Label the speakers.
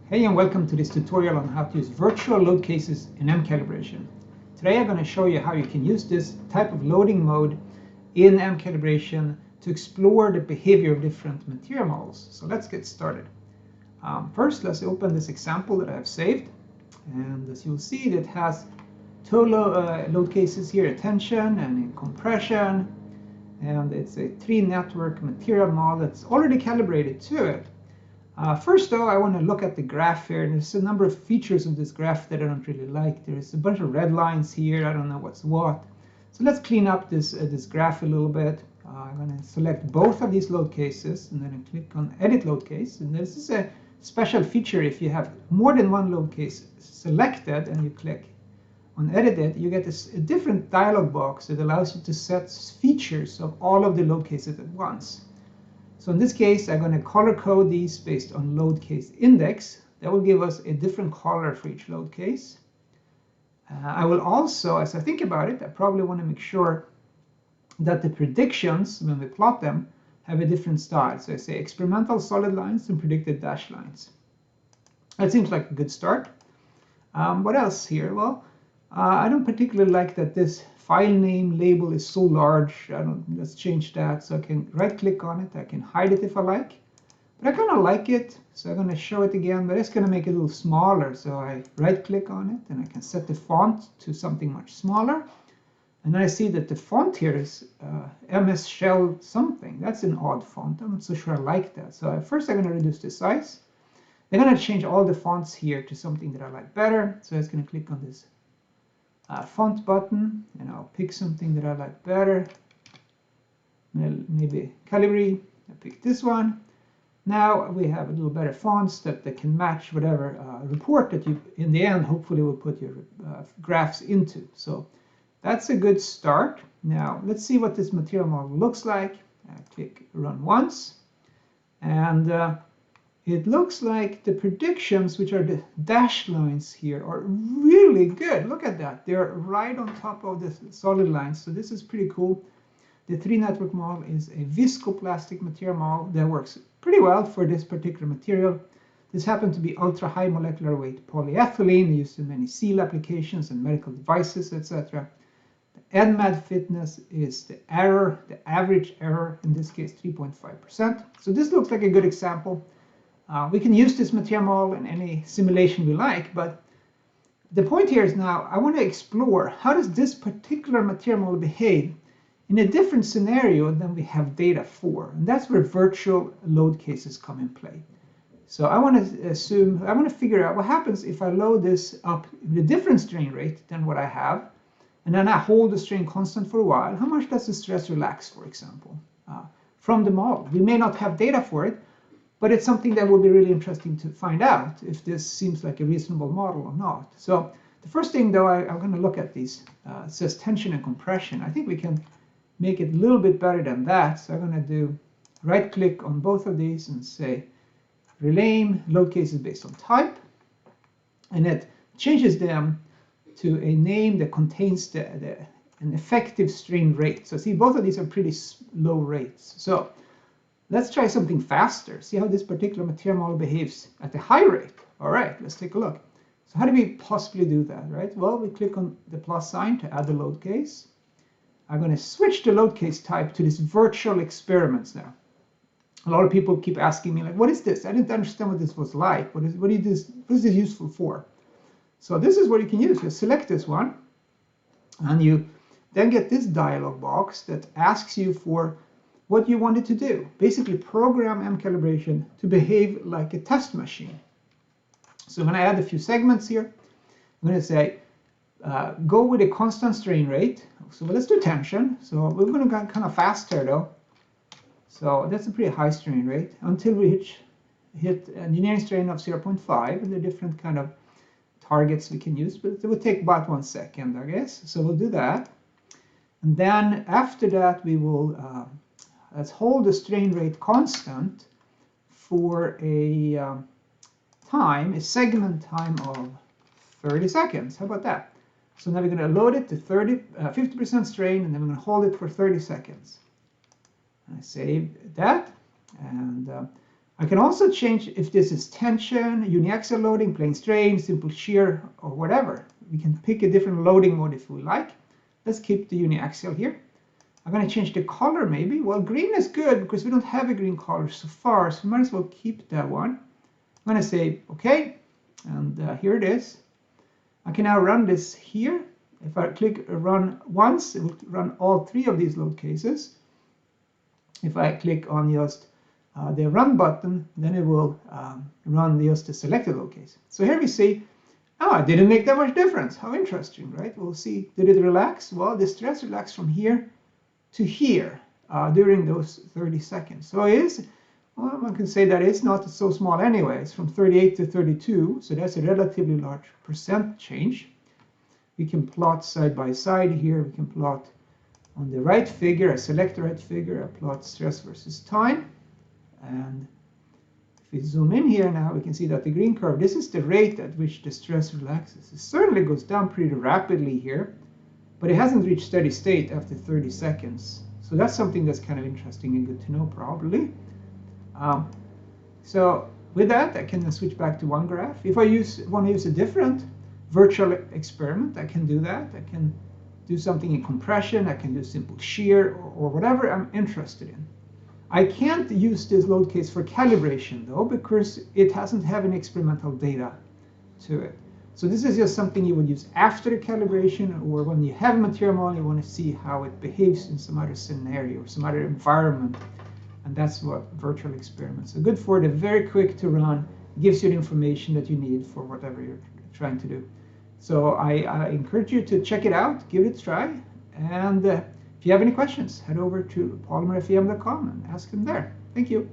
Speaker 1: Hey and welcome to this tutorial on how to use virtual load cases in MCalibration. Today I'm going to show you how you can use this type of loading mode in MCalibration to explore the behavior of different material models. So let's get started. First, let's open this example that I've saved. And as you'll see, it has two load cases here, attention and compression. And it's a 3-network material model that's already calibrated to it. First, though, I want to look at the graph here. There's a number of features of this graph that I don't really like. There's a bunch of red lines here. I don't know what's what. So let's clean up this graph a little bit. I'm going to select both of these load cases, and then I click on Edit Load Case. And this is a special feature. If you have more than one load case selected and you click on Edit It, you get a different dialog box that allows you to set features of all of the load cases at once. So in this case, I'm going to color code these based on load case index. That will give us a different color for each load case. I will also, as I think about it, I probably want to make sure that the predictions, when we plot them, have a different style. So I say experimental solid lines and predicted dashed lines. That seems like a good start. What else here? Well, I don't particularly like that this file name label is so large. Let's change that. So I can right click on it. I can hide it if I like. But I kind of like it. So I'm going to show it again, but it's going to make it a little smaller. So I right click on it and I can set the font to something much smaller. And then I see that the font here is MS Shell something. That's an odd font. I'm not so sure I like that. So first I'm going to reduce the size. I'm going to change all the fonts here to something that I like better. So I'm just going to click on this font button, and I'll pick something that I like better. Maybe Calibri. I pick this one. Now we have a little better fonts that can match whatever report that you, in the end, hopefully will put your graphs into. So that's a good start. Now let's see what this material model looks like. I click Run once, and it looks like the predictions, which are the dashed lines here, are really good. Look at that. They're right on top of the solid lines. So this is pretty cool. The 3-network model is a viscoplastic material model that works pretty well for this particular material. This happened to be ultra-high molecular weight polyethylene used in many seal applications and medical devices, etc. The NMAD fitness is the error, the average error, in this case 3.5%. So this looks like a good example. We can use this material model in any simulation we like, but the point here is now I want to explore how does this particular material model behave in a different scenario than we have data for. And that's where virtual load cases come in play. So I want to figure out what happens if I load this up with a different strain rate than what I have, and then I hold the strain constant for a while. How much does the stress relax, for example, from the model? We may not have data for it, but it's something that would be really interesting to find out if this seems like a reasonable model or not. So the first thing, though, I'm going to look at these. It says tension and compression. I think we can make it a little bit better than that. So I'm going to do right-click on both of these and say rename load cases based on type. And it changes them to a name that contains an effective strain rate. So see, both of these are pretty low rates. So let's try something faster. See how this particular material model behaves at a high rate. All right, let's take a look. So how do we possibly do that, right? Well, we click on the plus sign to add the load case. I'm going to switch the load case type to this virtual experiments now. A lot of people keep asking me, like, what is this? I didn't understand what this was like. What is this useful for? So this is what you can use. You select this one, and you then get this dialog box that asks you for what you wanted to do. Basically program MCalibration to behave like a test machine. So I'm going to add a few segments here. I'm going to say go with a constant strain rate. So let's do tension. So we're going to go kind of faster though. So that's a pretty high strain rate until we hit engineering strain of 0.5, and there are different kind of targets we can use, but it will take about 1 second, I guess. So we'll do that. And then after that we will let's hold the strain rate constant for a segment time of 30 seconds. How about that? So now we're going to load it to 50% strain, and then we're going to hold it for 30 seconds. I save that, and I can also change if this is tension, uniaxial loading, plain strain, simple shear, or whatever. We can pick a different loading mode if we like. Let's keep the uniaxial here. I'm going to change the color maybe. Well, green is good because we don't have a green color so far, so we might as well keep that one. I'm going to say OK, and here it is. I can now run this here. If I click run once, it will run all 3 of these load cases. If I click on just the run button, then it will run just the selected load case. So here we see, oh, it didn't make that much difference. How interesting, right? We'll see, did it relax? Well, the stress relaxed from here to here during those 30 seconds. So it is, well, one can say that it's not so small anyway. It's from 38 to 32, so that's a relatively large percent change. We can plot side by side here. We can plot on the right figure, I select the right figure, I plot stress versus time. And if we zoom in here now, we can see that the green curve, this is the rate at which the stress relaxes. It certainly goes down pretty rapidly here, but it hasn't reached steady state after 30 seconds. So that's something that's kind of interesting and good to know probably. So with that, I can switch back to one graph. If I want to use a different virtual experiment, I can do that. I can do something in compression, I can do simple shear, or whatever I'm interested in. I can't use this load case for calibration though, because it doesn't have any experimental data to it. So this is just something you would use after the calibration, or when you have material model, you want to see how it behaves in some other scenario or some other environment. And that's what virtual experiments are good for. They're very quick to run, gives you the information that you need for whatever you're trying to do. So I encourage you to check it out, give it a try, and if you have any questions, head over to polymerfem.com and ask them there. Thank you.